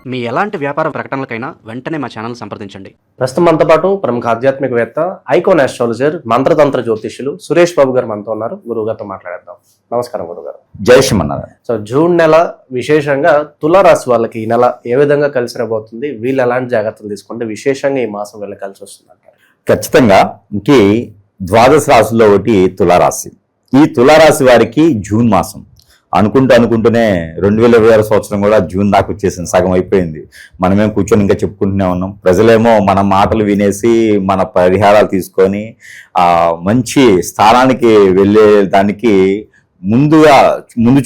మీ ఎలాంటి వ్యాపార ప్రకటనలకైనా వెంటనే మా ఛానల్ సంప్రదించండి. ప్రస్తుతం మనతో పాటు ప్రముఖ ఆధ్యాత్మికవేత్త, ఐకాన్ ఆస్ట్రాలజర్, మంత్రతంత్ర జ్యోతిష్యులు సురేష్ బాబు గారు మనతో ఉన్నారు. గురువు గారితో మాట్లాడేద్దాం. నమస్కారం గురుగారు. జై శ్రీమన్నారాయణ. సో జూన్ నెల విశేషంగా తులారాశి వాళ్ళకి ఈ నెల ఏ విధంగా కలిసి రాబోతుంది, వీళ్ళు ఎలాంటి జాగ్రత్తలు తీసుకుంటే విశేషంగా ఈ మాసం వీళ్ళ కలిసి వస్తుంది అంటారు? ఖచ్చితంగా ఇంకే ద్వాదశ రాశుల్లో ఒకటి తులారాశి. ఈ తులారాశి వారికి జూన్ మాసం అనుకుంటూనే 2026 సంవత్సరం కూడా జూన్ దాకా వచ్చేసింది, సగం అయిపోయింది. మనమేం కూర్చొని ఇంకా చెప్పుకుంటూనే ఉన్నాం. ప్రజలేమో మన మాటలు వినేసి మన పరిహారాలు తీసుకొని మంచి స్థానానికి వెళ్ళే దానికి ముందు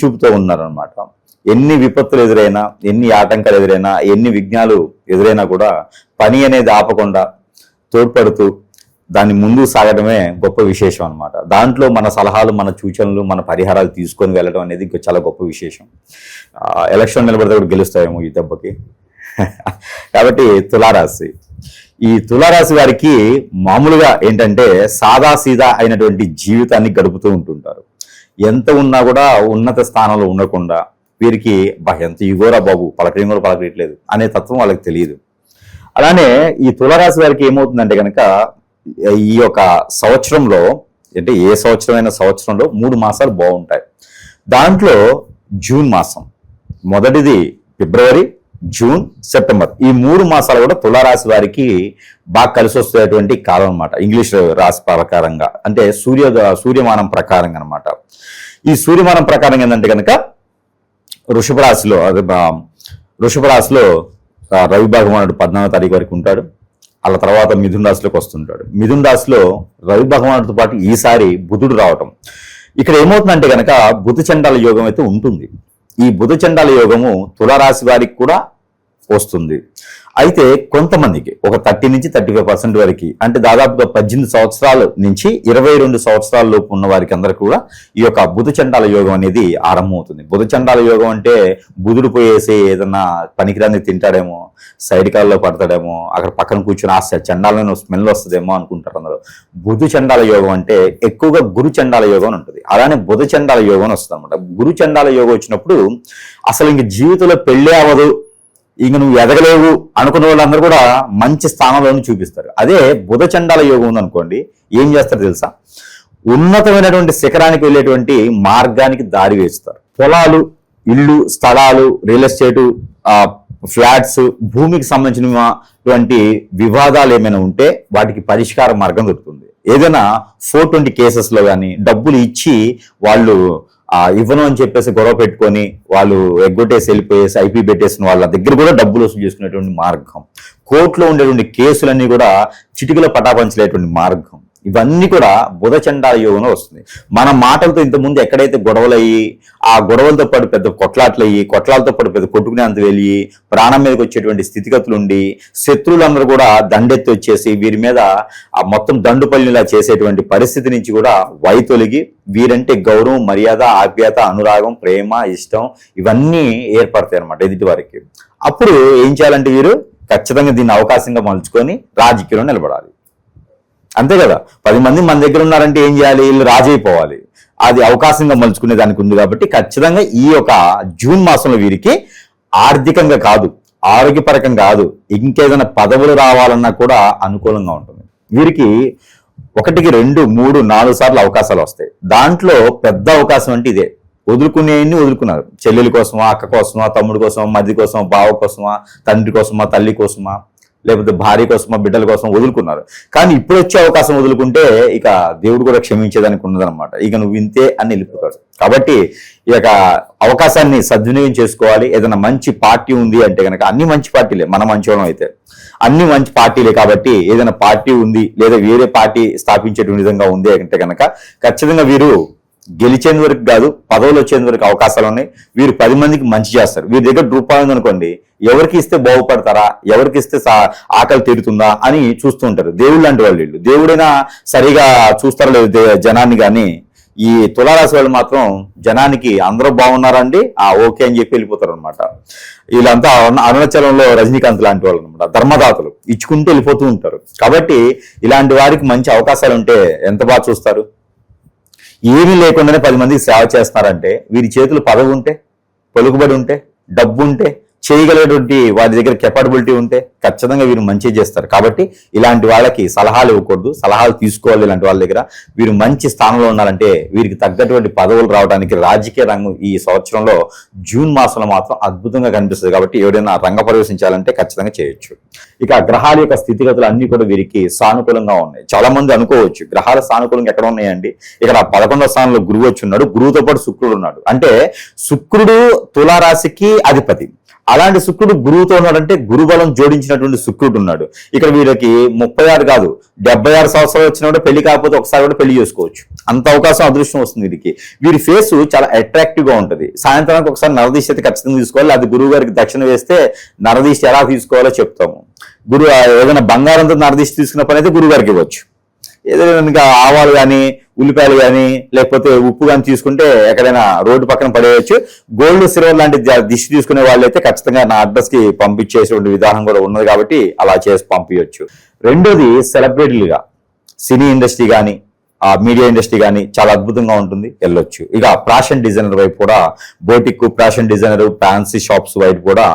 చూపుతూ ఉన్నారనమాట. ఎన్ని విపత్తులు ఎదురైనా, ఎన్ని ఆటంకాలు ఎదురైనా, ఎన్ని విఘ్నాలు ఎదురైనా కూడా పని అనేది ఆపకుండా తోడ్పడుతూ దాన్ని ముందు సాగడమే గొప్ప విశేషం అనమాట. దాంట్లో మన సలహాలు, మన సూచనలు, మన పరిహారాలు తీసుకొని వెళ్ళడం అనేది చాలా గొప్ప విశేషం. ఎలక్షన్ నిలబడితే కూడా గెలుస్తాయేమో ఈ దెబ్బకి. కాబట్టి తులారాశి, ఈ తులారాశి వారికి మామూలుగా ఏంటంటే సాదాసీదా అయినటువంటి జీవితాన్ని గడుపుతూ ఉంటుంటారు. ఎంత ఉన్నా కూడా ఉన్నత స్థానంలో ఉండకుండా వీరికి ఎంత ఇగోరా బాబు, పలకరిం కూడా పలకరియట్లేదు అనే తత్వం వాళ్ళకి తెలియదు. అలానే ఈ తులారాశి వారికి ఏమవుతుందంటే కనుక ఈ యొక్క సంవత్సరంలో, అంటే ఏ సంవత్సరమైన సంవత్సరంలో 3 మాసాలు బాగుంటాయి. దాంట్లో జూన్ మాసం మొదటిది, ఫిబ్రవరి, జూన్, సెప్టెంబర్, ఈ 3 మాసాలు కూడా తులారాశి వారికి బాగా కలిసి వస్తున్నటువంటి కాలం అనమాట. ఇంగ్లీష్ రాశి ప్రకారంగా, అంటే సూర్యమానం ప్రకారంగా అనమాట. ఈ సూర్యమానం ప్రకారం ఏంటంటే కనుక వృషభ రాశిలో రవి భగవానుడు 14వ తారీఖు వరకు ఉంటాడు. అలా తర్వాత మిథున రాశిలోకి వస్తుంటాడు. మిథున రాశిలో రవి భగవానుడితో పాటు ఈసారి బుధుడు రావటం. ఇక్కడ ఏమవుతుందంటే కనుక బుధ చండాల యోగం అయితే ఉంటుంది. ఈ బుధ చండాల యోగము తులారాశి వారికి కూడా వస్తుంది. అయితే కొంతమందికి ఒక 30 నుంచి 35% వరకు, అంటే దాదాపుగా 18 సంవత్సరాల నుంచి 22 సంవత్సరాల లోపు ఉన్న వారికి అందరికీ కూడా ఈ యొక్క బుధ చండాల యోగం అనేది ఆరంభమవుతుంది. బుధ చండాల యోగం అంటే బుధుడు పోయేసి ఏదన్నా పనికిరాని తింటాడేమో, సైడ్ కాల్లో పడతాడేమో, అక్కడ పక్కన కూర్చొని చండాలమైన స్మెల్ వస్తుందేమో అనుకుంటారు అందరూ. బుధ చండాల యోగం అంటే ఎక్కువగా గురు చండాల యోగం అని ఉంటుంది. అలానే బుధ చండాల యోగం అని వస్తుంది అనమాట. గురు చండాల యోగం వచ్చినప్పుడు అసలు ఇంక జీవితంలో పెళ్ళే అవ్వదు, ఇంక నువ్వు ఎదగలేవు అనుకున్న వాళ్ళందరూ కూడా మంచి స్థానంలోనే చూపిస్తారు. అదే బుధ చండాల యోగం ఉందనుకోండి, ఏం చేస్తారు తెలుసా? ఉన్నతమైనటువంటి శిఖరానికి వెళ్ళేటువంటి మార్గానికి దారి వేస్తారు. పొలాలు, ఇళ్ళు, స్థలాలు, రియల్ ఎస్టేటు, ఫ్లాట్స్, భూమికి సంబంధించినటువంటి వివాదాలు ఏమైనా ఉంటే వాటికి పరిష్కార మార్గం దొరుకుతుంది. ఏదైనా 420 కేసెస్లో కానీ డబ్బులు ఇచ్చి వాళ్ళు ఇవ్వను అని చెప్పేసి గొడవ పెట్టుకొని వాళ్ళు ఎగ్గొట్టేసి వెళ్ళిపోయేసి ఐపీ పెట్టేసిన వాళ్ళ దగ్గర కూడా డబ్బులు వసూలు చేసుకునేటువంటి మార్గం, కోర్టులో ఉండేటువంటి కేసులన్నీ కూడా చిటికలో పటాపంచలేటువంటి మార్గం, ఇవన్నీ కూడా బుధ చండాల యోగంలో వస్తుంది. మన మాటలతో ఇంతకుముందు ఎక్కడైతే గొడవలయ్యి, ఆ గొడవలతో పాటు పెద్ద కొట్లాట్లయ్యి, కొట్లాలతో పాటు పెద్ద కొట్టుకునే అంత వెళ్ళి ప్రాణం మీదకి వచ్చేటువంటి స్థితిగతులు ఉండి, శత్రువులందరూ కూడా దండెత్తి వచ్చేసి వీరి మీద ఆ మొత్తం దండుపల్లిలా చేసేటువంటి పరిస్థితి నుంచి కూడా వైతొలిగి వీరంటే గౌరవం, మర్యాద, ఆప్యాయత, అనురాగం, ప్రేమ, ఇష్టం ఇవన్నీ ఏర్పడతాయి అనమాట ఎదుటి వారికి. అప్పుడు ఏం చేయాలంటే వీరు ఖచ్చితంగా దీన్ని అవకాశంగా మలుచుకొని రాజకీయంలో నిలబడాలి. అంతే కదా, 10 మంది మన దగ్గర ఉన్నారంటే ఏం చేయాలి? వీళ్ళు రాజైపోవాలి. అది అవకాశంగా మలుచుకునే దానికి ఉంది. కాబట్టి ఖచ్చితంగా ఈ యొక్క జూన్ మాసంలో వీరికి ఆర్థికంగా కాదు, ఆరోగ్యపరంగా కాదు, ఇంకేదైనా పదవులు రావాలన్నా కూడా అనుకూలంగా ఉంటుంది. వీరికి 1, 2, 3, 4 సార్లు అవకాశాలు వస్తాయి. దాంట్లో పెద్ద అవకాశం అంటే ఇదే. వదులుకునేవన్నీ వదులుకున్నారు. చెల్లెల కోసమా, అక్క కోసమా, తమ్ముడి కోసమా, మధ్య కోసమా, బావ కోసమా, తండ్రి కోసమా, తల్లి కోసమా, లేకపోతే భార్య కోసమా, బిడ్డల కోసం వదులుకున్నారు. కానీ ఇప్పుడు వచ్చే అవకాశం వదులుకుంటే ఇక దేవుడు కూడా క్షమించేదానికి ఉన్నదనమాట. ఇక నువ్వు ఇంతే అని వెళ్ళిపోతాడు. కాబట్టి ఈ యొక్క అవకాశాన్ని సద్వినియోగం చేసుకోవాలి. ఏదైనా మంచి పార్టీ ఉంది అంటే కనుక, అన్ని మంచి పార్టీలే, మన మంచివాళ్ళం అయితే అన్ని మంచి పార్టీలే. కాబట్టి ఏదైనా పార్టీ ఉంది లేదా వేరే పార్టీ స్థాపించేటువంటి విధంగా ఉంది అంటే కనుక ఖచ్చితంగా వీరు గెలిచేందు వరకు కాదు, పదవులు వచ్చేందు వరకు అవకాశాలు ఉన్నాయి. వీరు 10 మందికి మంచి చేస్తారు. వీరి దగ్గర రూపాయి ఉందనుకోండి, ఎవరికి ఇస్తే బాగుపడతారా, ఎవరికి ఇస్తే ఆకలి తీరుతుందా అని చూస్తూ ఉంటారు. దేవుడు లాంటి వాళ్ళు వీళ్ళు. దేవుడైనా సరిగా చూస్తారో లేదు జనాన్ని, కానీ ఈ తులారాశి వాళ్ళు మాత్రం జనానికి అందరూ బాగున్నారండి, ఓకే అని చెప్పి వెళ్ళిపోతారు అనమాట. వీళ్ళంతా అరుణాచలంలో రజనీకాంత్ లాంటి వాళ్ళు అనమాట, ధర్మదాతలు, ఇచ్చుకుంటూ వెళ్ళిపోతూ ఉంటారు. కాబట్టి ఇలాంటి వారికి మంచి అవకాశాలు ఉంటే ఎంత బాగా చూస్తారు. ఏమీ లేకుండానే 10 మందికి సేవ చేస్తున్నారంటే వీరి చేతులు పదవి ఉంటే, పలుకుబడి ఉంటే, డబ్బు ఉంటే చేయగలిగేటువంటి వారి దగ్గర కెపాబిలిటీ ఉంటే ఖచ్చితంగా వీరు మంచి చేస్తారు. కాబట్టి ఇలాంటి వాళ్ళకి సలహాలు ఇవ్వకూడదు, సలహాలు తీసుకోవాలి. ఇలాంటి వాళ్ళ దగ్గర వీరు మంచి స్థానంలో ఉన్నారంటే వీరికి తగ్గటువంటి పదవులు రావడానికి రాజకీయ రంగం ఈ సంవత్సరంలో జూన్ మాసంలో మాత్రం అద్భుతంగా కనిపిస్తుంది. కాబట్టి ఎవరైనా రంగ ప్రవేశించాలంటే ఖచ్చితంగా చేయొచ్చు. ఇక గ్రహాల యొక్క స్థితిగతులు అన్ని కూడా వీరికి సానుకూలంగా ఉన్నాయి. చాలా మంది అనుకోవచ్చు గ్రహాల సానుకూలంగా ఎక్కడ ఉన్నాయండి, ఇక్కడ 11వ స్థానంలో గురువు వచ్చి ఉన్నాడు, గురువుతో పాటు శుక్రుడు ఉన్నాడు. అంటే శుక్రుడు తులారాశికి అధిపతి. అలాంటి శుక్రుడు గురువుతో ఉన్నాడంటే గురుబలం జోడించినటువంటి శుక్రుడు ఉన్నాడు. ఇక్కడ వీళ్ళకి 36 కాదు 76 సంవత్సరాలు వచ్చినా కూడా పెళ్లి కాకపోతే ఒకసారి కూడా పెళ్లి చేసుకోవచ్చు. అంత అవకాశం అదృష్టం వస్తుంది వీరికి. వీరి ఫేస్ చాలా అట్రాక్టివ్ గా ఉంటుంది. సాయంత్రానికి ఒకసారి నరదీష్టి అయితే ఖచ్చితంగా తీసుకోవాలి. అది గురువు గారికి దక్షిణ వేస్తే నరదీష్టి ఎలా తీసుకోవాలో చెప్తాము. గురువు ఏదైనా బంగారంతో నరదీష్టి తీసుకున్న పని అయితే గురువు గారికి ఇవ్వచ్చు. ఏదైనా ఆవాలు కానీ ఉల్లిపాయలు కానీ లేకపోతే ఉప్పు కానీ తీసుకుంటే ఎక్కడైనా రోడ్డు పక్కన పడేయచ్చు. గోల్డ్ సిల్వర్ లాంటి దిష్టి తీసుకునే వాళ్ళు అయితే ఖచ్చితంగా నా అడ్రస్ కి పంపించేటువంటి విధానం కూడా ఉన్నది కాబట్టి అలా చేసి పంపించవచ్చు. రెండోది సెలబ్రిటీలుగా సినీ ఇండస్ట్రీ కానీ మీడియా ఇండస్ట్రీ కానీ చాలా అద్భుతంగా ఉంటుంది, వెళ్ళొచ్చు. ఇక ఫ్యాషన్ డిజైనర్ వైపు కూడా boutique fashion designer fancy shops వైపు కూడా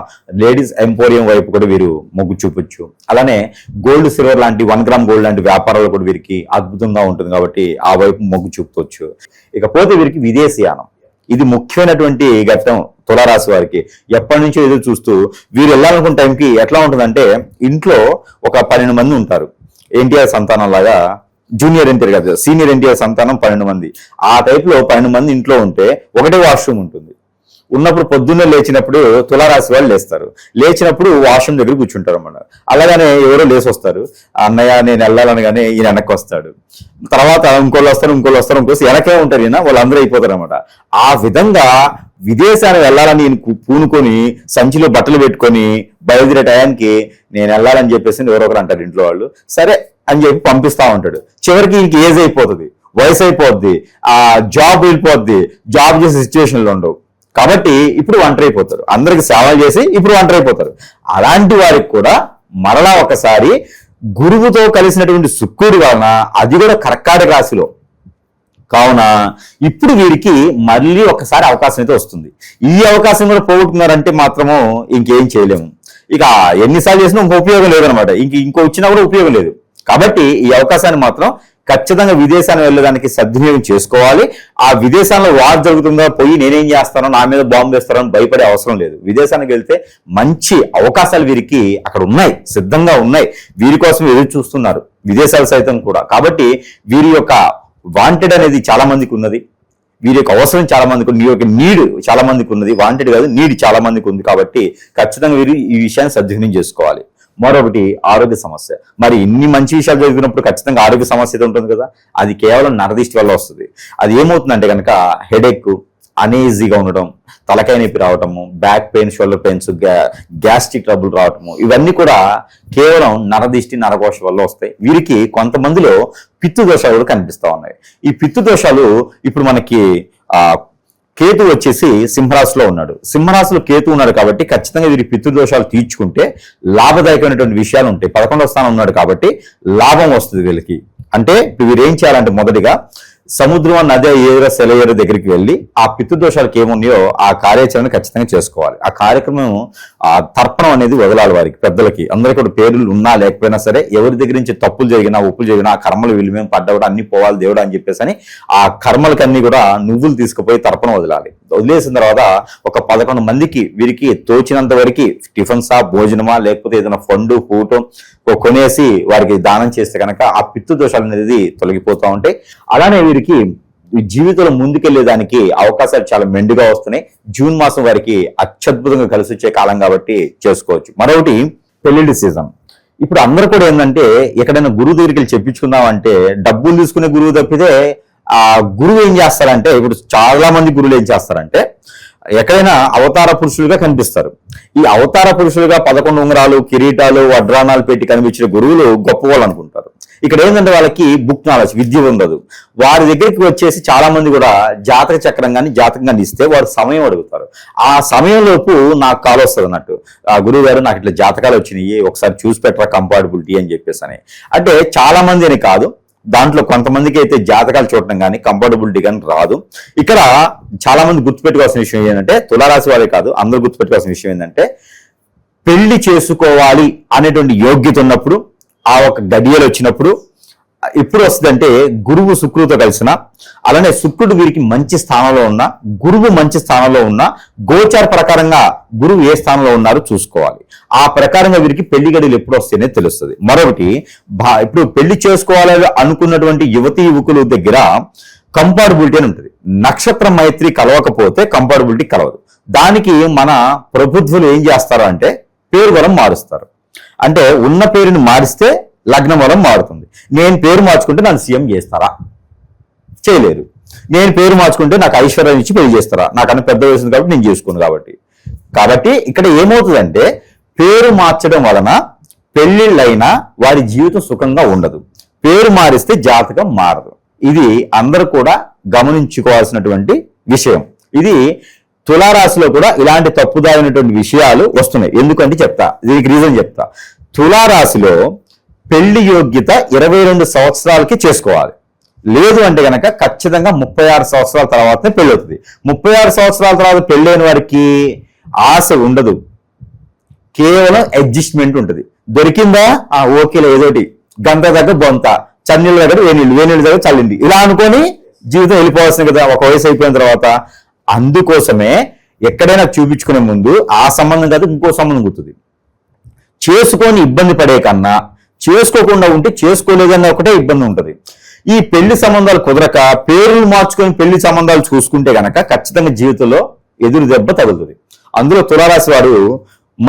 లేడీస్ ఎంపోరియం వైపు కూడా వీరు మొగ్గు చూపొచ్చు. అలానే గోల్డ్ సిల్వర్ లాంటి 1 గ్రామ్ గోల్డ్ లాంటి వ్యాపారాలు కూడా వీరికి అద్భుతంగా ఉంటుంది కాబట్టి ఆ వైపు మొగ్గు చూపొచ్చు. ఇకపోతే వీరికి విదేశీయానం, ఇది ముఖ్యమైనటువంటి ఘట్టం తులారాశి వారికి. ఎప్పటి నుంచో ఎదురు చూస్తూ వీరు వెళ్ళాలనుకున్న టైంకి ఎట్లా ఉంటుందంటే ఇంట్లో ఒక 12 మంది ఉంటారు. ఎన్టీఆర్ సంతానం లాగా జూనియర్ ఎన్టీఆర్ కాదు సీనియర్ ఎన్టీఆర్ సంతానం 12 మంది. ఆ టైప్ లో 12 మంది ఇంట్లో ఉంటే ఒకటే వాష్రూమ్ ఉంటుంది. ఉన్నప్పుడు పొద్దున్నే లేచినప్పుడు తులారాశి వాళ్ళు లేస్తారు. లేచినప్పుడు వాష్రూమ్ దగ్గర కూర్చుంటారు అన్నమాట. అలాగనే ఎవరో లేచి వస్తారు, అన్నయ్య నేను వెళ్ళాలనగానే ఈయన వెనక్కి వస్తాడు. తర్వాత ఇంకోళ్ళు వస్తారు వెనకే ఉంటారు ఈయన, వాళ్ళందరూ అయిపోతారు అనమాట. ఆ విధంగా విదేశానికి వెళ్ళాలని పూనుకొని సంచిలో బట్టలు పెట్టుకొని బయలుదేరే టయానికి నేను వెళ్ళాలని చెప్పేసి ఎవరొకరు అంటారు ఇంట్లో వాళ్ళు. సరే అని చెప్పి పంపిస్తా ఉంటాడు. చివరికి ఇంక ఏజ్ అయిపోతుంది, వయసు అయిపోద్ది, ఆ జాబ్ వెళ్ళిపోద్ది, జాబ్ చేసే సిచ్యువేషన్లు ఉండవు. కాబట్టి ఇప్పుడు ఒంటరి అయిపోతారు. అందరికి సేవలు చేసి ఇప్పుడు ఒంటరి అయిపోతారు. అలాంటి వారికి కూడా మరలా ఒకసారి గురువుతో కలిసినటువంటి శుక్రుడి వలన, అది కూడా కర్కాటక రాశిలో కావున ఇప్పుడు వీరికి మళ్ళీ ఒకసారి అవకాశం అయితే వస్తుంది. ఈ అవకాశం కూడా పోగొట్టుకున్నారంటే మాత్రము ఇంకేం చేయలేము. ఇక ఎన్నిసార్లు చేసినా ఇంకో ఉపయోగం లేదనమాట. ఇంకో వచ్చినా కూడా ఉపయోగం లేదు. కాబట్టి ఈ అవకాశాన్ని మాత్రం ఖచ్చితంగా విదేశానికి వెళ్ళడానికి సద్వినియోగం చేసుకోవాలి. ఆ విదేశాల్లో వార్ జరుగుతుందో పోయి నేనేం చేస్తానో నా మీద బాంబు వేస్తారో అని భయపడే అవసరం లేదు. విదేశానికి వెళ్తే మంచి అవకాశాలు వీరికి అక్కడ ఉన్నాయి, సిద్ధంగా ఉన్నాయి. వీరి కోసం ఎదురు చూస్తున్నారు విదేశాలు సైతం కూడా. కాబట్టి వీరి యొక్క వాంటెడ్ అనేది చాలా మందికి ఉన్నది, వీరి యొక్క అవసరం చాలా మందికి, నీ యొక్క నీడ్ చాలా మందికి ఉన్నది. వాంటెడ్ కాదు, నీడ్ చాలా మందికి ఉంది. కాబట్టి ఖచ్చితంగా వీరు ఈ విషయాన్ని సద్వినియోగం చేసుకోవాలి. మరొకటి ఆరోగ్య సమస్య. మరి ఇన్ని మంచి విషయాలు జరిగినప్పుడు ఖచ్చితంగా ఆరోగ్య సమస్య అయితే ఉంటుంది కదా. అది కేవలం నరదిష్టి వల్ల వస్తుంది. అది ఏమవుతుందంటే కనుక హెడేక్, అనీజీగా ఉండటం, తలకాయ నొప్పి రావటము, back pain, shoulder pains, gastric trouble రావటము, ఇవన్నీ కూడా కేవలం నరదిష్టి, నరకోశ వల్ల వస్తాయి. వీరికి కొంతమందిలో పిత్తు దోషాలు కూడా కనిపిస్తా ఉన్నాయి. ఈ పిత్తు దోషాలు ఇప్పుడు మనకి కేతు వచ్చేసి సింహరాశిలో ఉన్నాడు. సింహరాశిలో కేతు ఉన్నాడు కాబట్టి ఖచ్చితంగా వీరి పితృదోషాలు తీర్చుకుంటే లాభదాయకమైనటువంటి విషయాలు ఉంటాయి. 11వ స్థానం ఉన్నాడు కాబట్టి లాభం వస్తుంది వీళ్ళకి. అంటే వీరు ఏం చేయాలంటే మొదటిగా సముద్రం, నది, ఏర, సెలయేరు దగ్గరికి వెళ్ళి ఆ పితృదోషాలకు ఏమున్నాయో ఆ కార్యాచరణ ఖచ్చితంగా చేసుకోవాలి. ఆ కార్యక్రమం తర్పణం అనేది వదలాలి వారికి, పెద్దలకి. అందరికీ కూడా పేర్లు ఉన్నా లేకపోయినా సరే ఎవరి దగ్గర నుంచి తప్పులు జరిగినా, ఒప్పులు జరిగినా, ఆ కర్మలు వీళ్ళు మేము పడ్డా అన్ని పోవాలి దేవుడు అని చెప్పేసి అని ఆ కర్మలకన్నీ కూడా నువ్వులు తీసుకుపోయి తర్పణం వదలాలి. వదిలేసిన తర్వాత ఒక 11 మందికి వీరికి తోచినంత వరకు టిఫిన్సా, భోజనమా, లేకపోతే ఏదైనా ఫండ్ ఫూటో కొనేసి వారికి దానం చేస్తే కనుక ఆ పిత్తు దోషాలు అనేది తొలగిపోతూ ఉంటాయి. అలానే వీరికి జీవితంలో ముందుకెళ్లేదానికి అవకాశాలు చాలా మెండుగా వస్తున్నాయి. జూన్ మాసం వారికి అత్యద్భుతంగా కలిసి వచ్చే కాలం కాబట్టి చేసుకోవచ్చు. మరొకటి పెళ్లిళ్ళ సీజన్. ఇప్పుడు అందరూ కూడా ఏంటంటే ఎక్కడైనా గురువు దగ్గరికి వెళ్ళి చెప్పించుకుందామంటే డబ్బులు తీసుకునే గురువు తప్పితే ఆ గురువు ఏం చేస్తారంటే, ఇప్పుడు చాలా మంది గురువులు ఏం చేస్తారంటే ఎక్కడైనా అవతార పురుషులుగా కనిపిస్తారు. ఈ అవతార పురుషులుగా 11 ఉంగరాలు, కిరీటాలు, వడ్రానాలు పెట్టి కనిపించిన గురువులు గొప్ప వాళ్ళు అనుకుంటారు. ఇక్కడ ఏంటంటే వాళ్ళకి బుక్ నాలెడ్జ్, విద్య ఉండదు. వారి దగ్గరికి వచ్చేసి చాలా మంది కూడా జాతక చక్రం కానీ జాతకం కానీ ఇస్తే వారు సమయం అడుగుతారు. ఆ సమయంలోపు నాకు కాల్ వస్తుంది అన్నట్టు, ఆ గురువు గారు నాకు ఇట్లా జాతకాలు వచ్చినాయి, ఒకసారి చూసి పెట్టరా కంపాటబిలిటీ అని చెప్పేసి అని. అంటే చాలా మంది అని కాదు, దాంట్లో కొంతమందికి అయితే జాతకాలు చూడటం కానీ కంఫర్టబిలిటీ కానీ రాదు. ఇక్కడ చాలా మంది గుర్తుపెట్టుకోవాల్సిన విషయం ఏంటంటే, తులారాశి వారే కాదు అందరూ గుర్తుపెట్టుకోవాల్సిన విషయం ఏంటంటే, పెళ్లి చేసుకోవాలి అనేటువంటి యోగ్యత ఉన్నప్పుడు, ఆ ఒక గడియలు వచ్చినప్పుడు ఎప్పుడు వస్తుందంటే గురువు శుక్రుడితో కలిసిన, అలానే శుక్రుడు వీరికి మంచి స్థానంలో ఉన్న, గురువు మంచి స్థానంలో ఉన్న, గోచార ప్రకారంగా గురువు ఏ స్థానంలో ఉన్నారో చూసుకోవాలి. ఆ ప్రకారంగా వీరికి పెళ్లి గడియలు ఎప్పుడు వస్తేనే తెలుస్తుంది. మరొకటి, ఇప్పుడు పెళ్లి చేసుకోవాలని అనుకున్నటువంటి యువతీ యువకుల దగ్గర కంపాటబిలిటీ అని ఉంటుంది. నక్షత్ర మైత్రి కలవకపోతే కంపాటబిలిటీ కలవదు. దానికి మన ప్రభుత్వాలు ఏం చేస్తారు అంటే పేరు బలం మారుస్తారు. అంటే ఉన్న పేరుని మారిస్తే లగ్నం బలం మారుతుంది. నేను పేరు మార్చుకుంటే నన్ను సీఎం చేస్తారా? చేయలేరు. నేను పేరు మార్చుకుంటే నాకు ఐశ్వర్యం ఇచ్చి పెళ్లి చేస్తారా? నాకన్నా పెద్ద వయసు కాబట్టి నేను చేసుకోను. కాబట్టి ఇక్కడ ఏమవుతుందంటే పేరు మార్చడం వలన పెళ్లిళ్ళైనా వారి జీవితం సుఖంగా ఉండదు. పేరు మారిస్తే జాతకం మారదు. ఇది అందరూ కూడా గమనించుకోవాల్సినటువంటి విషయం. ఇది తులారాశిలో కూడా ఇలాంటి తప్పుదారినటువంటి విషయాలు వస్తున్నాయి. ఎందుకంటే చెప్తా, దీనికి రీజన్ చెప్తా. తులారాశిలో పెళ్లి యోగ్యత 22 సంవత్సరాలకి చేసుకోవాలి. లేదు అంటే గనక ఖచ్చితంగా 36 సంవత్సరాల తర్వాతనే పెళ్లి అవుతుంది. 36 సంవత్సరాల తర్వాత పెళ్ళైన వారికి ఆశ ఉండదు, కేవలం అడ్జస్ట్మెంట్ ఉంటుంది. దొరికిందా ఓకేలే, ఏదోటి గంట దగ్గర బొంత, చన్నీళ్ళ దగ్గర వేనీళ్ళు దగ్గర చల్లింది, ఇలా అనుకొని జీవితం వెళ్ళిపోవాల్సింది కదా ఒక వయసు అయిపోయిన తర్వాత. అందుకోసమే ఎక్కడైనా చూపించుకునే ముందు ఆ సంబంధం కాదు ఇంకో సంబంధం గుర్తుంది. చేసుకొని ఇబ్బంది పడే కన్నా చేసుకోకుండా ఉంటే చేసుకోలేదన్న ఒకటే ఇబ్బంది ఉంటుంది. ఈ పెళ్లి సంబంధాలు కుదరక పేర్లు మార్చుకొని పెళ్లి సంబంధాలు చూసుకుంటే గనక ఖచ్చితంగా జీవితంలో ఎదురు దెబ్బ తగులుతుంది. అందులో తులారాశి వారు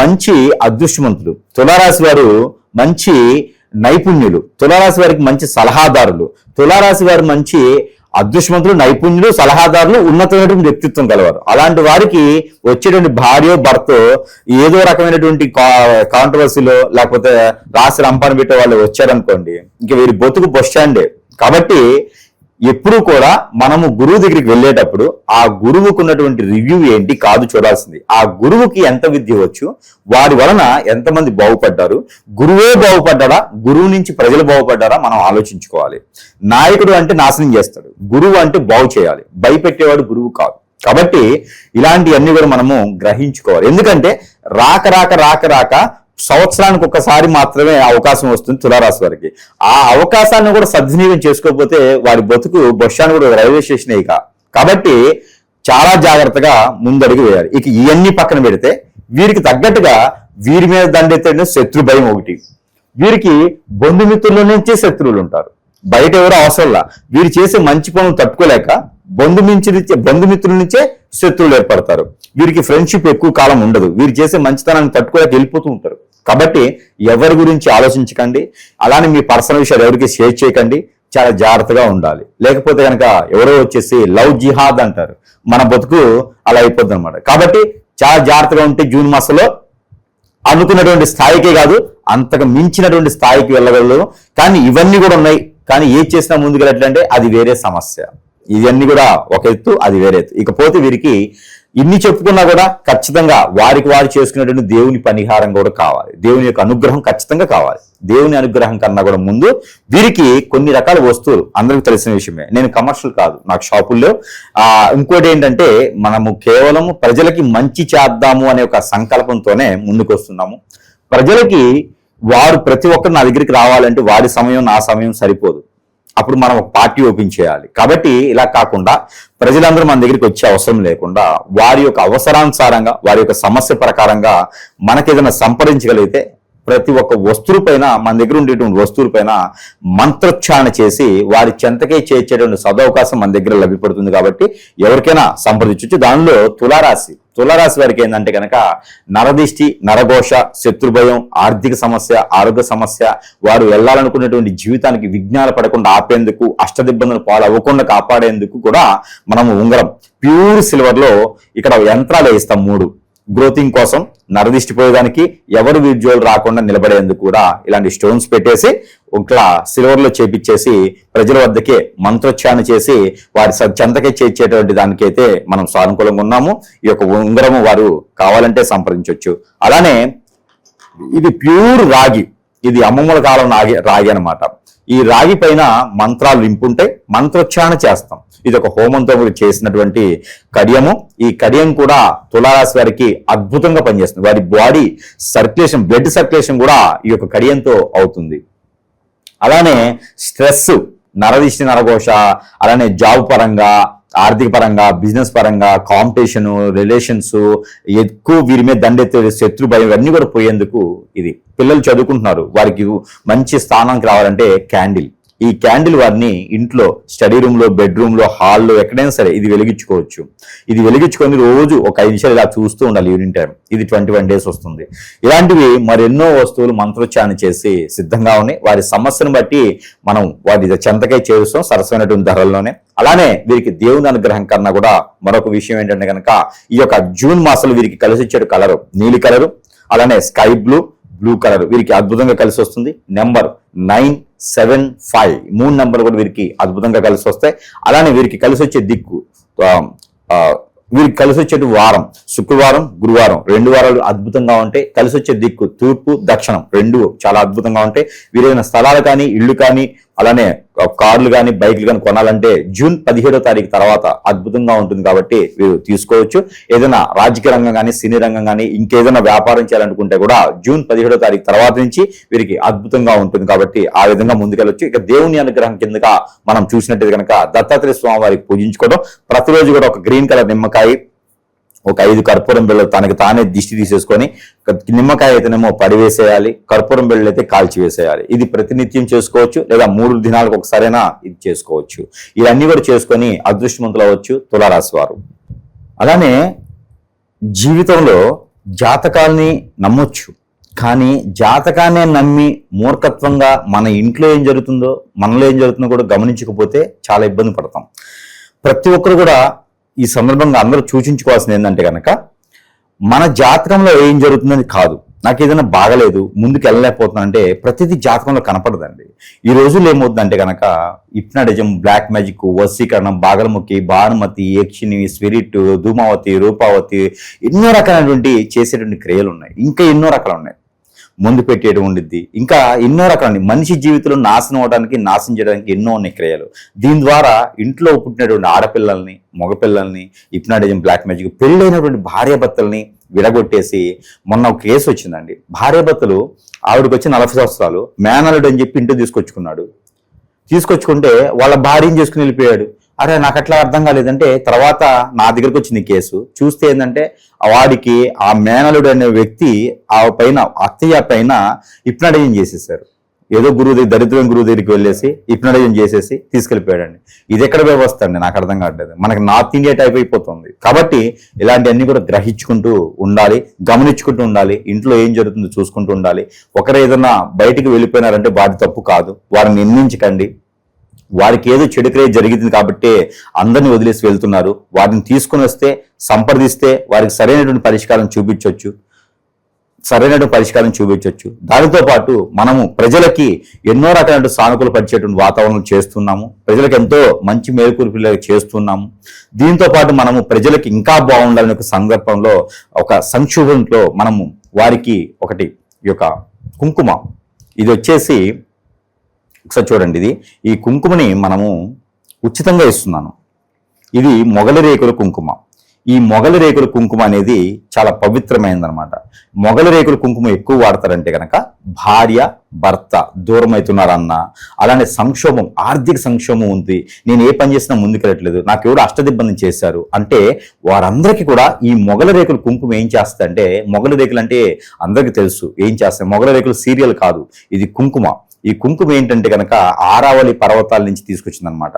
మంచి అదృష్టవంతులు, తులారాశి వారు మంచి నైపుణ్యులు, తులారాశి వారికి మంచి సలహాదారులు, తులారాశి వారు మంచి అదృష్టవంతులు, నైపుణ్యులు, సలహాదారులు, ఉన్నతమైనటువంటి వ్యక్తిత్వం కలవారు. అలాంటి వారికి వచ్చేటువంటి భార్య భర్త ఏదో రకమైనటువంటి కాంట్రవర్సీలో లేకపోతే రాసి రంపాన్ని పెట్టే వాళ్ళు వచ్చారనుకోండి, ఇంక వీరి బతుకు బస్ స్టాండే. కాబట్టి ఎప్పుడు కూడా మనము గురువు దగ్గరికి వెళ్ళేటప్పుడు ఆ గురువుకు ఉన్నటువంటి రివ్యూ ఏంటి కాదు చూడాల్సింది. ఆ గురువుకి ఎంత విద్య వచ్చు, వారి వలన ఎంతమంది బాగుపడ్డారు, గురువే బాగుపడ్డారా, గురువు నుంచి ప్రజలు బాగుపడ్డారా మనం ఆలోచించుకోవాలి. నాయకుడు అంటే నాశనం చేస్తాడు, గురువు అంటే బాగు చేయాలి. భయపెట్టేవాడు గురువు కాదు. కాబట్టి ఇలాంటివన్నీ కూడా మనము గ్రహించుకోవాలి. ఎందుకంటే రాక సంవత్సరానికి ఒక్కసారి మాత్రమే అవకాశం వస్తుంది తులారాశి వారికి. ఆ అవకాశాన్ని కూడా సద్వినియోగం చేసుకోకపోతే వారి బతుకు బస్టాండ్ కూడా రైల్వే స్టేషన్ ఇక. కాబట్టి చాలా జాగ్రత్తగా ముందడుగు వేయాలి. ఇక ఇవన్నీ పక్కన పెడితే వీరికి తగ్గట్టుగా వీరి మీద దండెత్తే శత్రు భయం ఒకటి. వీరికి బంధుమిత్రుల నుంచే శత్రువులు ఉంటారు, బయట ఎవరో అవసరంలా. వీరు చేసే మంచి పనులు తట్టుకోలేక బంధుమిత్రుల నుంచే శత్రువులు ఏర్పడతారు. వీరికి ఫ్రెండ్షిప్ ఎక్కువ కాలం ఉండదు. వీరు చేసే మంచితనాన్ని తట్టుకోలేక వెళ్ళిపోతూ ఉంటారు. కాబట్టి ఎవరి గురించి ఆలోచించకండి, అలానే మీ పర్సనల్ విషయాలు ఎవరికి షేర్ చేయకండి. చాలా జాగ్రత్తగా ఉండాలి. లేకపోతే కనుక ఎవరో వచ్చేసి లవ్ జిహాద్ అంటారు, మన బతుకు అలా అయిపోద్ది అనమాట. కాబట్టి చాలా జాగ్రత్తగా ఉంటే జూన్ మాసంలో అనుకున్నటువంటి స్థాయికే కాదు అంతకు మించినటువంటి స్థాయికి వెళ్ళగలరు. కానీ ఇవన్నీ కూడా ఉన్నాయి. కానీ ఏది చేసినా ముందుకెళ్ళట్లంటే అది వేరే సమస్య. ఇవన్నీ కూడా ఒక ఎత్తు, అది వేరే ఎత్తు. ఇకపోతే వీరికి ఇన్ని చెప్పుకున్నా కూడా ఖచ్చితంగా వారికి వారు చేసుకునేటువంటి దేవుని పరిహారం కూడా కావాలి. దేవుని యొక్క అనుగ్రహం ఖచ్చితంగా కావాలి. దేవుని అనుగ్రహం కన్నా కూడా ముందు వీరికి కొన్ని రకాల వస్తువులు అందరికీ తెలిసిన విషయమే. నేను కమర్షియల్ కాదు, నాకు షాపుల్లో. ఇంకోటి ఏంటంటే మనము కేవలము ప్రజలకి మంచి చేద్దాము అనే ఒక సంకల్పంతోనే ముందుకు వస్తున్నాము. ప్రజలకి వారు ప్రతి ఒక్కరు నా దగ్గరికి రావాలంటే వారి సమయం నా సమయం సరిపోదు. అప్పుడు మనం ఒక పార్టీ ఓపెన్ చేయాలి. కాబట్టి ఇలా కాకుండా ప్రజలందరూ మన దగ్గరికి వచ్చే అవసరం లేకుండా వారి యొక్క అవసరానుసారంగా వారి యొక్క సమస్య ప్రకారంగా మనకేదైనా సంప్రదించగలిగితే ప్రతి ఒక్క వస్తువుపైన, మన దగ్గర ఉండేటువంటి వస్తువులపైన మంత్రోచ్చారణ చేసి వారి చెంతకే చేర్చేటువంటి సదవకాశం మన దగ్గర లభ్యపడుతుంది. కాబట్టి ఎవరికైనా సంప్రదించవచ్చు. దానిలో తులారాశి వారికి ఏంటంటే కనుక నరదిష్టి, నరఘోష, శత్రుభయం, ఆర్థిక సమస్య, ఆరోగ్య సమస్య, వారు వెళ్ళాలనుకున్నటువంటి జీవితానికి విఘ్నాలు పడకుండా ఆపేందుకు, అష్టదిబ్బందులు పాలవ్వకుండా కాపాడేందుకు కూడా మనము ఉంగరం ప్యూర్ సిల్వర్ లో ఇక్కడ యంత్రాలు వేస్తాం 3 గ్రోతింగ్ కోసం, నరదిష్టి పోయేదానికి, ఎవరు వీర్జోలు రాకుండా నిలబడేందుకు కూడా ఇలాంటి స్టోన్స్ పెట్టేసి ఇట్లా సిల్వర్ లో చేపించేసి ప్రజల వద్దకే మంత్రోచ్చారణ చేసి వారి చెంతకే చేర్చేటువంటి దానికైతే మనం సానుకూలంగా ఉన్నాము. ఈ యొక్క ఉంగరము వారు కావాలంటే సంప్రదించవచ్చు. అలానే ఇది ప్యూర్ రాగి, ఇది అమ్మమ్మల కాలం రాగి అనమాట. ఈ రాగి పైన మంత్రాలు నింపుంటే మంత్రోచ్చారణ చేస్తాం. ఇది ఒక హోమంతో మీరు చేసినటువంటి కడియము. ఈ కడియం కూడా తులారాశి వారికి అద్భుతంగా పనిచేస్తుంది. వారి బాడీ సర్క్యులేషన్, బ్లడ్ సర్క్యులేషన్ కూడా ఈ యొక్క కడియంతో అవుతుంది. అలానే స్ట్రెస్, నరదిష్టి, నరఘోష, అలానే జాబ్ పరంగా, ఆర్థిక పరంగా, బిజినెస్ పరంగా, కాంపిటీషన్, రిలేషన్స్, ఎక్కువ వీరి మీద దండెత్తే శత్రు భయం ఇవన్నీ కూడా పోయేందుకు ఇది. పిల్లలు చదువుకుంటున్నారు, వారికి మంచి స్థానానికి రావాలంటే క్యాండిల్, ఈ క్యాండిల్ వారిని ఇంట్లో స్టడీ రూమ్ లో, బెడ్రూమ్ లో, హాల్లో ఎక్కడైనా సరే ఇది వెలిగించుకోవచ్చు. ఇది వెలిగించుకొని రోజు ఒక 5 నిమిషాలు ఇలా చూస్తూ ఉండాలి ఈవినింగ్ టైం. ఇది 21 days వస్తుంది. ఇలాంటివి మరెన్నో వస్తువులు మంత్రోచ్చారణ చేసి సిద్ధంగా ఉన్నాయి. వారి సమస్యను బట్టి మనం వాటి చెంతకై చేరుస్తాం సరసమైనటువంటి ధరల్లోనే. అలానే వీరికి దేవుని అనుగ్రహం కన్నా కూడా మరొక విషయం ఏంటంటే కనుక ఈ యొక్క జూన్ మాసంలో వీరికి కలిసి వచ్చే కలరు నీలి కలరు, అలానే స్కై బ్లూ కలర్ వీరికి అద్భుతంగా కలిసి వస్తుంది. నెంబర్ 975 3 నెంబర్లు కూడా వీరికి అద్భుతంగా కలిసి వస్తాయి. అలానే వీరికి కలిసి వచ్చే దిక్కు, వీరికి కలిసి వచ్చే వారం శుక్రవారం, గురువారం 2 వారాలు అద్భుతంగా ఉంటాయి. కలిసి వచ్చే దిక్కు తూర్పు, దక్షిణం 2 చాలా అద్భుతంగా ఉంటాయి. వీరైన స్థలాలు కానీ, ఇళ్ళు కానీ, అలానే కార్లు కానీ, బైక్లు కానీ కొనాలంటే జూన్ 17వ తారీఖు తర్వాత అద్భుతంగా ఉంటుంది కాబట్టి వీరు తీసుకోవచ్చు. ఏదైనా రాజకీయ రంగం కానీ, సినీ రంగం కానీ, ఇంకేదైనా వ్యాపారం చేయాలనుకుంటే కూడా జూన్ 17వ తారీఖు తర్వాత నుంచి వీరికి అద్భుతంగా ఉంటుంది కాబట్టి ఆ విధంగా ముందుకెళ్ళొచ్చు. ఇక దేవుని అనుగ్రహం కిందగా మనం చూసినట్టు కనుక దత్తాత్రేయ స్వామి వారికి పూజించుకోవడం, ప్రతిరోజు కూడా ఒక గ్రీన్ కలర్ నిమ్మకాయ, ఒక 5 కర్పూరం బిళ్ళలు తనకి తానే దిష్టి తీసేసుకొని, నిమ్మకాయ అయితేనేమో పడివేసేయాలి, కర్పూరం బిళ్ళలు అయితే కాల్చి వేసేయాలి. ఇది ప్రతినిత్యం చేసుకోవచ్చు, లేదా 3 దినాలకు ఒకసారైనా ఇది చేసుకోవచ్చు. ఇవన్నీ కూడా చేసుకొని అదృష్టవంతులు అవ్వచ్చు తులారాశి వారు. అలానే జీవితంలో జాతకాల్ని నమ్మొచ్చు, కానీ జాతకాన్నే నమ్మి మూర్ఖత్వంగా మన ఇంట్లో ఏం జరుగుతుందో, మనలో ఏం జరుగుతుందో కూడా గమనించకపోతే చాలా ఇబ్బంది పడతాం. ప్రతి ఒక్కరు కూడా ఈ సందర్భంగా అందరూ సూచించుకోవాల్సింది ఏంటంటే కనుక మన జాతకంలో ఏం జరుగుతుందని కాదు. నాకు ఏదైనా బాగలేదు, ముందుకు వెళ్ళలేకపోతున్నా అంటే ప్రతిదీ జాతకంలో కనపడదండి. ఈ రోజుల్లో ఏమవుతుందంటే కనుక హిప్నాటిజం, బ్లాక్ మ్యాజిక్, వశీకరణం, బాగలముఖి, భానుమతి, యక్షిని, స్పిరిట్, ధూమావతి, రూపావతి, ఎన్నో రకాలైనటువంటి చేసేటువంటి క్రియలు ఉన్నాయి. ఇంకా ఎన్నో రకాలు ఉన్నాయి. ముందు పెట్టేయడం ఉండిద్ది, ఇంకా ఎన్నో రకాల మనిషి జీవితంలో నాశనం అవడానికి, నాశనం చేయడానికి ఎన్నో ఉన్నాయి క్రియలు. దీని ద్వారా ఇంట్లో పుట్టినటువంటి ఆడపిల్లల్ని, మగపిల్లల్ని హిప్నాటిజం, బ్లాక్ మ్యాజిక్, పెళ్ళైనటువంటి భార్యాభర్తల్ని విడగొట్టేసి మొన్న ఒక కేసు వచ్చిందండి. భార్యాభర్తలు, ఆవిడకి వచ్చి 40 సంవత్సరాలు, మేనల్లుడు అని చెప్పి ఇంటికి తీసుకొచ్చుకుంటే వాళ్ళ భార్యను చేసుకుని వెళ్ళిపోయాడు. అరే నాకు అట్లా అర్థం కాలేదంటే తర్వాత నా దగ్గరకు వచ్చింది కేసు. చూస్తే ఏంటంటే వాడికి ఆ మేనలుడు అనే వ్యక్తి ఆ పైన, అత్తయ్య పైన హిప్నాటిజం చేసేసారు. ఏదో దరిద్రం గురువు దగ్గరికి వెళ్ళేసి హిప్నాటిజం చేసేసి తీసుకెళ్ళిపోయాడండి. ఇది ఎక్కడ వ్యవస్థ అండి, నాకు అర్థం కావట్లేదు. మనకి నార్త్ ఇండియా టైప్ అయిపోతుంది. కాబట్టి ఇలాంటివన్నీ కూడా గ్రహించుకుంటూ ఉండాలి, గమనించుకుంటూ ఉండాలి, ఇంట్లో ఏం జరుగుతుందో చూసుకుంటూ ఉండాలి. ఒకరు ఏదైనా బయటికి వెళ్ళిపోయినారంటే వారి తప్పు కాదు, వారిని నిందించకండి. వారికి ఏదో చెడు క్రియ జరిగింది కాబట్టి అందరినీ వదిలేసి వెళ్తున్నారు. వారిని తీసుకుని వస్తే, సంప్రదిస్తే వారికి సరైనటువంటి పరిష్కారం చూపించవచ్చు. దానితో పాటు మనము ప్రజలకి ఎన్నో రకాల సానుకూల పరిచేటువంటి వాతావరణం చేస్తున్నాము. ప్రజలకు ఎంతో మంచి మేలుకూర్పులు చేస్తున్నాము. దీంతో పాటు మనము ప్రజలకి ఇంకా బాగుండాలనే ఒక సందర్భంలో, ఒక సంక్షోభంలో మనము వారికి ఒకటి ఈ యొక్క కుంకుమ, ఇది వచ్చేసి ఒకసారి చూడండి, ఈ కుంకుమని మనము ఉచితంగా ఇస్తున్నాను. ఇది మొగలి రేకుల కుంకుమ. ఈ మొగలి రేకుల కుంకుమ అనేది చాలా పవిత్రమైనదనమాట. మొగలి రేకుల కుంకుమ ఎక్కువ వాడతారంటే కనుక భార్య భర్త దూరం అవుతున్నారన్న, అలానే సంక్షోభం, ఆర్థిక సంక్షోభం ఉంది, నేను ఏ పని చేసినా ముందుకెళ్ళట్లేదు, నాకు ఎవరు అష్టదిబ్బంది చేశారు అంటే వారందరికీ కూడా ఈ మొగలి రేకుల కుంకుమ ఏం చేస్తుందంటే, మొగలి రేకులు అంటే అందరికీ తెలుసు ఏం చేస్తాయి. మొగలి రేకులు సీరియల్ కాదు, ఇది కుంకుమ. ఈ కుంకుమ ఏంటంటే కనుక ఆరావళి పర్వతాల నుంచి తీసుకొచ్చిందనమాట.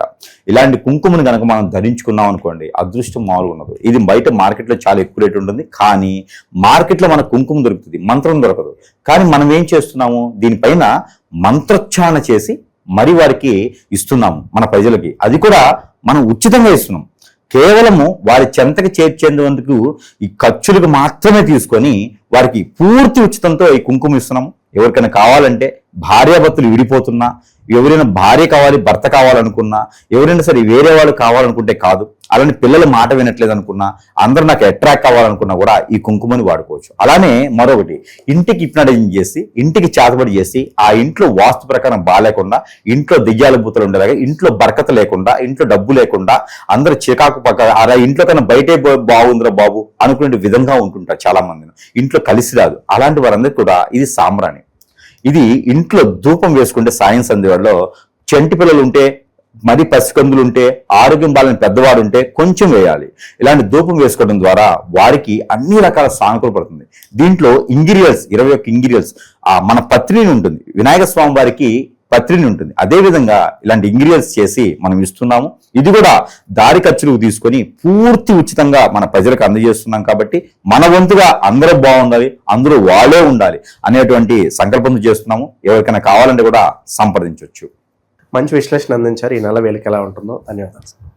ఇలాంటి కుంకుమను కనుక మనం ధరించుకున్నాం అనుకోండి, అదృష్టం మామూలుగా ఉన్నది. ఇది బయట మార్కెట్లో చాలా ఎక్కువ రేటు ఉంటుంది, కానీ మార్కెట్లో మనకు కుంకుమ దొరుకుతుంది, మంత్రం దొరకదు. కానీ మనం ఏం చేస్తున్నాము, దీనిపైన మంత్రోచ్చారణ చేసి మరి వారికి ఇస్తున్నాము మన ప్రజలకి. అది కూడా మనం ఉచితంగా ఇస్తున్నాం. కేవలము వారి చెంతకి చేర్చేందుకు ఈ ఖర్చులకు మాత్రమే తీసుకొని వారికి పూర్తి ఉచితంతో ఈ కుంకుమ ఇస్తున్నాము. ఎవరికైనా కావాలంటే భార్యాభర్తలు విడిపోతున్నా, ఎవరైనా భార్య కావాలి భర్త కావాలనుకున్నా, ఎవరైనా సరే వేరే వాళ్ళు కావాలనుకుంటే కాదు, అలానే పిల్లల మాట వినట్లేదు అనుకున్నా, అందరూ నాకు అట్రాక్ట్ కావాలనుకున్నా కూడా ఈ కుంకుమని వాడుకోవచ్చు. అలానే మరొకటి, ఇంటికి హిప్నటైజింగ్ చేసి, ఇంటికి చేతబడి చేసి, ఆ ఇంట్లో వాస్తు ప్రకారం బాగాలేకుండా, ఇంట్లో దెయ్యాల బూతలు ఉండేలాగా, ఇంట్లో బరకత లేకుండా, ఇంట్లో డబ్బు లేకుండా, అందరూ చికాకు పక్క అలా ఇంట్లో కన్నా బయటే బాగుందిరా బాబు అనుకునే విధంగా ఉంటుంటారు చాలా మందిని. ఇంట్లో కలిసి రాదు. అలాంటి వారందరికీ కూడా ఇది సాంబ్రాణి. ఇది ఇంట్లో ధూపం వేసుకుంటే సాయం సంధ్యలో చంటి పిల్లలు ఉంటే, మరి పసికందులు ఉంటే, ఆరోగ్యం బాలని పెద్దవాడు ఉంటే కొంచెం వేయాలి. ఇలాంటి ధూపం వేసుకోవడం ద్వారా వారికి అన్ని రకాల సానుకూల పడుతుంది. దీంట్లో ఇంగ్రీడియంట్స్ 21 ఇంగ్రీడియంట్స్, మన పత్రిని ఉంటుంది, వినాయక స్వామి వారికి పత్రిని ఉంటుంది. అదేవిధంగా ఇలాంటి ఇంగ్రీడియంట్స్ చేసి మనం ఇస్తున్నాము. ఇది కూడా దారి ఖర్చులకు తీసుకొని పూర్తి ఉచితంగా మన ప్రజలకు అందజేస్తున్నాం. కాబట్టి మన వంతుగా అందరూ బాగుండాలి, అందరూ వాళ్ళే ఉండాలి అనేటువంటి సంకల్పంతో చేస్తున్నాము. ఎవరికైనా కావాలంటే కూడా సంప్రదించవచ్చు. మంచి విశ్లేషణ అందించారు. ఈ నెల వేలికి ఎలా ఉంటుందో ధన్యవాదాలు.